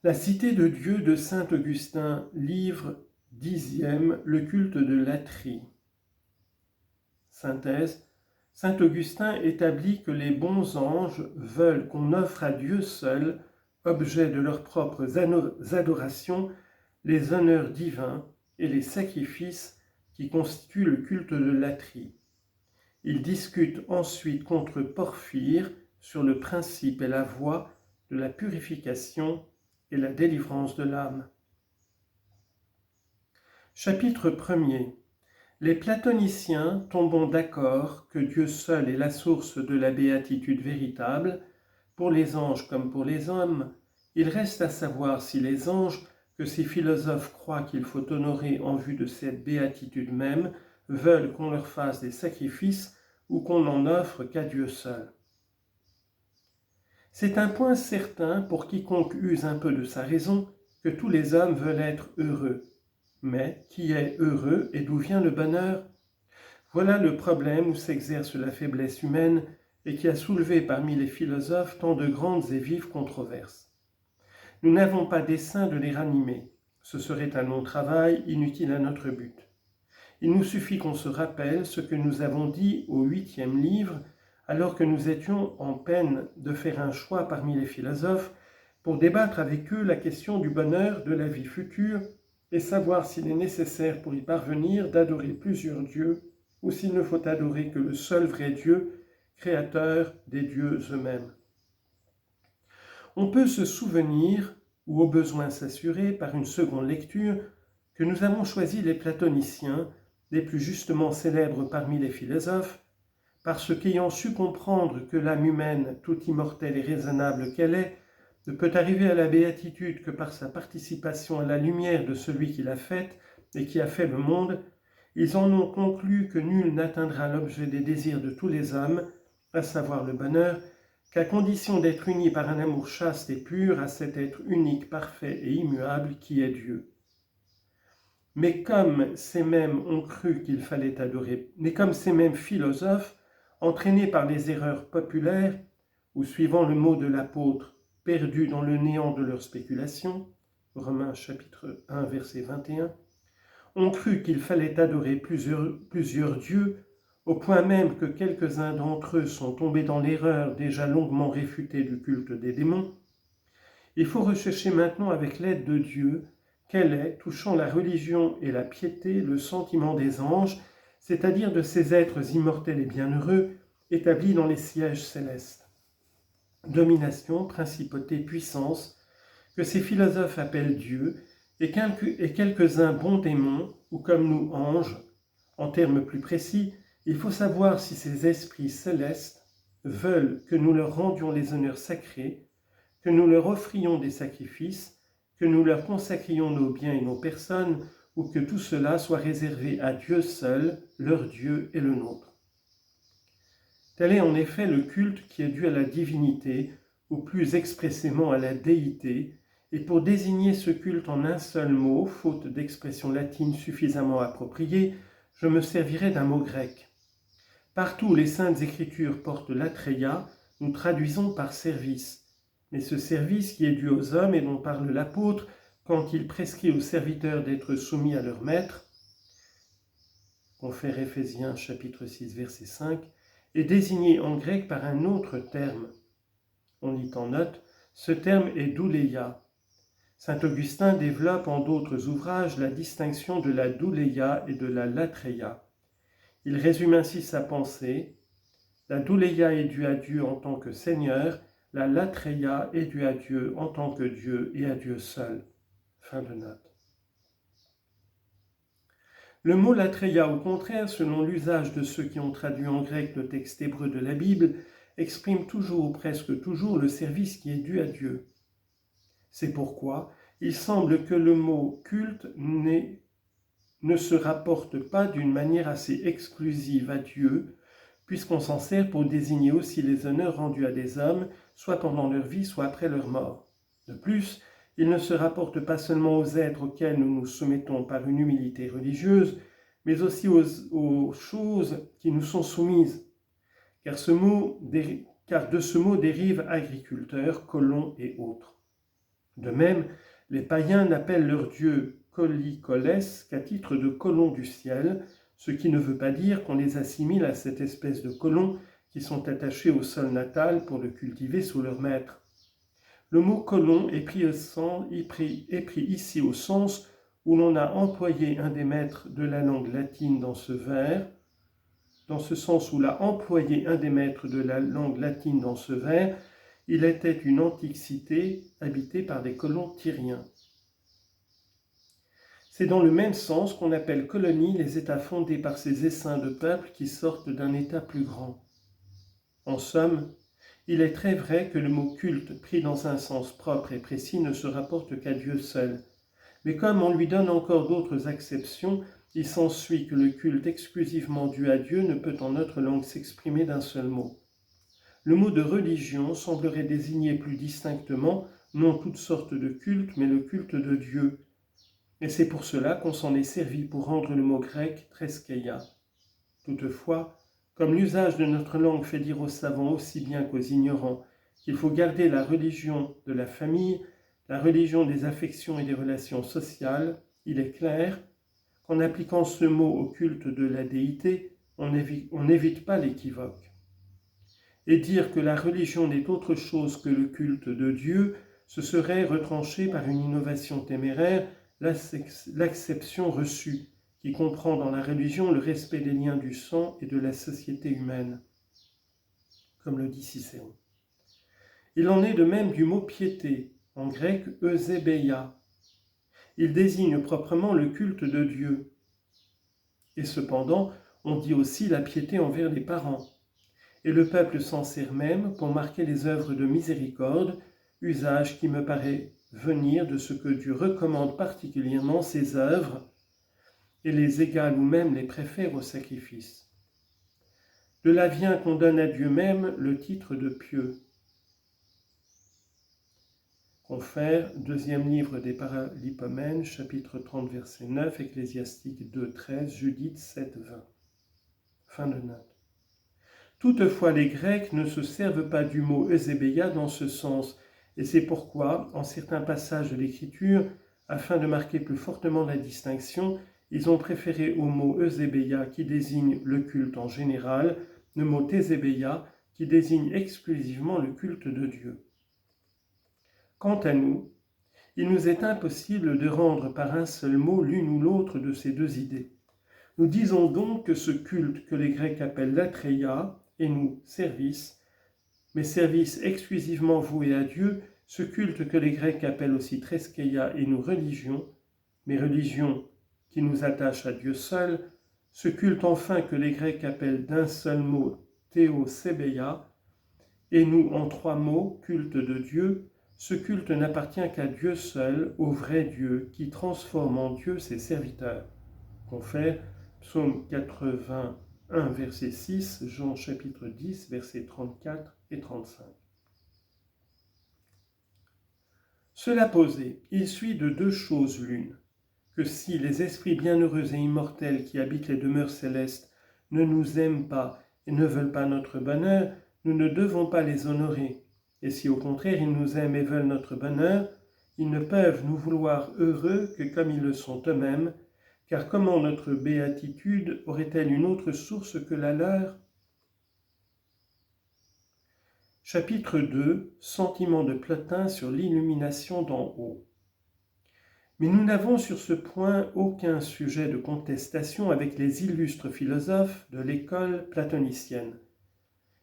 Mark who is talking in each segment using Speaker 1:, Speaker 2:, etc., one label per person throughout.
Speaker 1: La Cité de Dieu de saint Augustin, livre 10e, le culte de l'âtrie. Synthèse. Saint Augustin établit que les bons anges veulent qu'on offre à Dieu seul, objet de leurs propres adorations, les honneurs divins et les sacrifices qui constituent le culte de l'âtrie. Il discute ensuite contre Porphyre sur le principe et la voie de la purification et la délivrance de l'âme. Chapitre 1er. Les platoniciens tombent d'accord que Dieu seul est la source de la béatitude véritable, pour les anges comme pour les hommes. Il reste à savoir si les anges, que ces philosophes croient qu'il faut honorer en vue de cette béatitude même, veulent qu'on leur fasse des sacrifices ou qu'on n'en offre qu'à Dieu seul. C'est un point certain pour quiconque use un peu de sa raison, que tous les hommes veulent être heureux. Mais qui est heureux et d'où vient le bonheur? Voilà le problème où s'exerce la faiblesse humaine et qui a soulevé parmi les philosophes tant de grandes et vives controverses. Nous n'avons pas dessein de les ranimer. Ce serait un long travail, inutile à notre but. Il nous suffit qu'on se rappelle ce que nous avons dit au 8e livre, alors que nous étions en peine de faire un choix parmi les philosophes pour débattre avec eux la question du bonheur de la vie future et savoir s'il est nécessaire pour y parvenir d'adorer plusieurs dieux ou s'il ne faut adorer que le seul vrai Dieu, créateur des dieux eux-mêmes. On peut se souvenir, ou au besoin s'assurer par une seconde lecture, que nous avons choisi les platoniciens, les plus justement célèbres parmi les philosophes, parce qu'ayant su comprendre que l'âme humaine, toute immortelle et raisonnable qu'elle est, ne peut arriver à la béatitude que par sa participation à la lumière de celui qui l'a faite et qui a fait le monde, ils en ont conclu que nul n'atteindra l'objet des désirs de tous les hommes, à savoir le bonheur, qu'à condition d'être uni par un amour chaste et pur à cet être unique, parfait et immuable qui est Dieu. Mais comme ces mêmes ont cru qu'il fallait adorer, mais comme ces mêmes philosophes, entraînés par les erreurs populaires, ou suivant le mot de l'apôtre, perdus dans le néant de leurs spéculations, Romains chapitre 1, verset 21, ont cru qu'il fallait adorer plusieurs dieux, au point même que quelques-uns d'entre eux sont tombés dans l'erreur déjà longuement réfutée du culte des démons. Il faut rechercher maintenant avec l'aide de Dieu quel est, touchant la religion et la piété, le sentiment des anges, c'est-à-dire de ces êtres immortels et bienheureux établis dans les sièges célestes. Domination, principauté, puissance, que ces philosophes appellent Dieu, et quelques-uns bons démons, ou comme nous anges. En termes plus précis, il faut savoir si ces esprits célestes veulent que nous leur rendions les honneurs sacrés, que nous leur offrions des sacrifices, que nous leur consacrions nos biens et nos personnes, ou que tout cela soit réservé à Dieu seul, leur Dieu et le nôtre. Tel est en effet le culte qui est dû à la divinité, ou plus expressément à la déité, et pour désigner ce culte en un seul mot, faute d'expression latine suffisamment appropriée, je me servirai d'un mot grec. Partout où les saintes écritures portent l'atreia, nous traduisons par service. Mais ce service qui est dû aux hommes et dont parle l'apôtre quand il prescrit aux serviteurs d'être soumis à leur maître, confère Éphésiens chapitre 6 verset 5, est désigné en grec par un autre terme. On lit en note, ce terme est douleia. Saint Augustin développe en d'autres ouvrages la distinction de la douleia et de la latreia. Il résume ainsi sa pensée. La douleia est due à Dieu en tant que Seigneur, la latreia est due à Dieu en tant que Dieu et à Dieu seul. Fin de note. Le mot latreia, au contraire, selon l'usage de ceux qui ont traduit en grec le texte hébreu de la Bible, exprime toujours ou presque toujours le service qui est dû à Dieu. C'est pourquoi il semble que le mot culte ne se rapporte pas d'une manière assez exclusive à Dieu, puisqu'on s'en sert pour désigner aussi les honneurs rendus à des hommes, soit pendant leur vie, soit après leur mort. De plus, il ne se rapporte pas seulement aux êtres auxquels nous nous soumettons par une humilité religieuse, mais aussi aux choses qui nous sont soumises, car de ce mot dérivent agriculteurs, colons et autres. De même, les païens n'appellent leur dieu Kolikoles qu'à titre de colons du ciel, ce qui ne veut pas dire qu'on les assimile à cette espèce de colons qui sont attachés au sol natal pour le cultiver sous leur maître. Le mot colon est pris ici au sens où l'on a employé un des maîtres de la langue latine dans ce vers, dans ce sens où l'a employé un des maîtres de la langue latine dans ce vers, il était une antique cité habitée par des colons tyriens. C'est dans le même sens qu'on appelle colonie les États fondés par ces essaims de peuples qui sortent d'un État plus grand. En somme, il est très vrai que le mot culte, pris dans un sens propre et précis, ne se rapporte qu'à Dieu seul. Mais comme on lui donne encore d'autres acceptions, il s'ensuit que le culte exclusivement dû à Dieu ne peut en notre langue s'exprimer d'un seul mot. Le mot de religion semblerait désigner plus distinctement non toutes sortes de cultes, mais le culte de Dieu. Et c'est pour cela qu'on s'en est servi pour rendre le mot grec treskeia. Toutefois, comme l'usage de notre langue fait dire aux savants aussi bien qu'aux ignorants qu'il faut garder la religion de la famille, la religion des affections et des relations sociales, il est clair qu'en appliquant ce mot au culte de la déité, on n'évite pas l'équivoque. Et dire que la religion n'est autre chose que le culte de Dieu, ce serait retrancher par une innovation téméraire l'acception reçue, qui comprend dans la religion le respect des liens du sang et de la société humaine, comme le dit Cicéron. Il en est de même du mot piété, en grec eusebeia. Il désigne proprement le culte de Dieu. Et cependant, on dit aussi la piété envers les parents. Et le peuple s'en sert même pour marquer les œuvres de miséricorde, usage qui me paraît venir de ce que Dieu recommande particulièrement ses œuvres et les égale ou même les préfère au sacrifice. De là vient qu'on donne à Dieu même le titre de pieux. Confère, deuxième livre des Paralipomènes, chapitre 30, verset 9, Ecclésiastique 2, 13, Judith 7, 20. Fin de note. Toutefois, les Grecs ne se servent pas du mot eusebeia dans ce sens, et c'est pourquoi, en certains passages de l'Écriture, afin de marquer plus fortement la distinction, ils ont préféré au mot eusebeia qui désigne le culte en général, le mot thésébeia qui désigne exclusivement le culte de Dieu. Quant à nous, il nous est impossible de rendre par un seul mot l'une ou l'autre de ces deux idées. Nous disons donc que ce culte que les Grecs appellent latreia, et nous service, mais service exclusivement voué à Dieu, ce culte que les Grecs appellent aussi treskeia et nous religion, mais religion qui nous attache à Dieu seul, ce culte enfin que les Grecs appellent d'un seul mot théosébeia, et nous en trois mots, culte de Dieu, ce culte n'appartient qu'à Dieu seul, au vrai Dieu, qui transforme en Dieu ses serviteurs. Confère Psaume 81, verset 6, Jean chapitre 10, versets 34 et 35. Cela posé, il suit de deux choses l'une, que si les esprits bienheureux et immortels qui habitent les demeures célestes ne nous aiment pas et ne veulent pas notre bonheur, nous ne devons pas les honorer. Et si au contraire ils nous aiment et veulent notre bonheur, ils ne peuvent nous vouloir heureux que comme ils le sont eux-mêmes, car comment notre béatitude aurait-elle une autre source que la leur ? Chapitre 2, Sentiment de Plotin sur l'illumination d'en haut. Mais nous n'avons sur ce point aucun sujet de contestation avec les illustres philosophes de l'école platonicienne.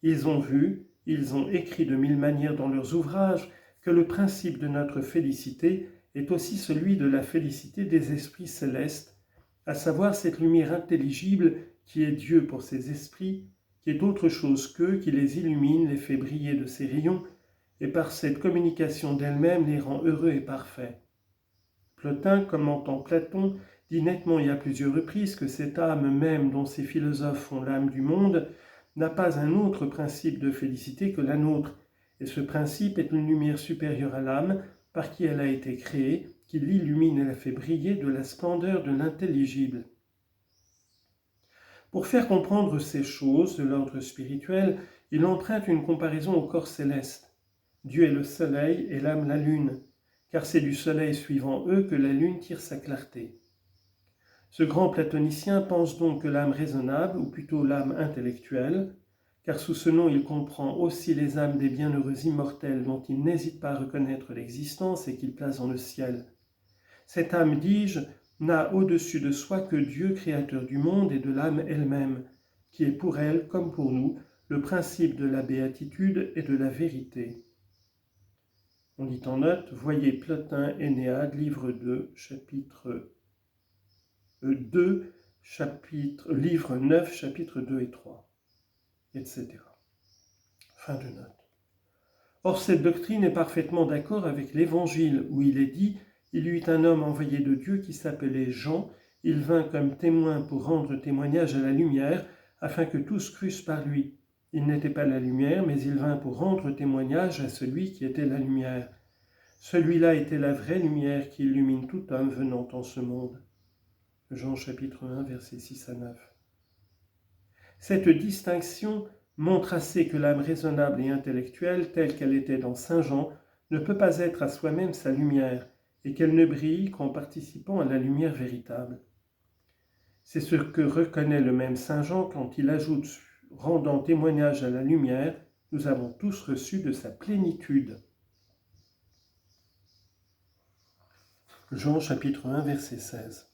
Speaker 1: Ils ont vu, ils ont écrit de mille manières dans leurs ouvrages que le principe de notre félicité est aussi celui de la félicité des esprits célestes, à savoir cette lumière intelligible qui est Dieu pour ces esprits, qui est autre chose qu'eux, qui les illumine, les fait briller de ses rayons, et par cette communication d'elle-même les rend heureux et parfaits. Plotin, commentant Platon, dit nettement et à plusieurs reprises que cette âme même dont ces philosophes font l'âme du monde n'a pas un autre principe de félicité que la nôtre, et ce principe est une lumière supérieure à l'âme par qui elle a été créée, qui l'illumine et la fait briller de la splendeur de l'intelligible. Pour faire comprendre ces choses de l'ordre spirituel, il emprunte une comparaison au corps céleste. Dieu est le soleil et l'âme la lune, car c'est du soleil suivant eux que la lune tire sa clarté. Ce grand platonicien pense donc que l'âme raisonnable, ou plutôt l'âme intellectuelle, car sous ce nom il comprend aussi les âmes des bienheureux immortels dont il n'hésite pas à reconnaître l'existence et qu'il place dans le ciel. Cette âme, dis-je, n'a au-dessus de soi que Dieu, créateur du monde et de l'âme elle-même, qui est pour elle, comme pour nous, le principe de la béatitude et de la vérité. On dit en note, voyez Plotin, Énéade, livre 2, chapitre 2, livre 9, chapitres 2 et 3, etc. Fin de note. Or, cette doctrine est parfaitement d'accord avec l'Évangile, où il est dit « Il y eut un homme envoyé de Dieu qui s'appelait Jean, il vint comme témoin pour rendre témoignage à la lumière, afin que tous crussent par lui. Il n'était pas la lumière, mais il vint pour rendre témoignage à celui qui était la lumière. Celui-là était la vraie lumière qui illumine tout homme venant en ce monde. » Jean chapitre 1, versets 6 à 9. Cette distinction montre assez que l'âme raisonnable et intellectuelle, telle qu'elle était dans saint Jean, ne peut pas être à soi-même sa lumière, et qu'elle ne brille qu'en participant à la lumière véritable. C'est ce que reconnaît le même saint Jean quand il ajoute, rendant témoignage à la lumière, nous avons tous reçu de sa plénitude. Jean chapitre 1, verset 16.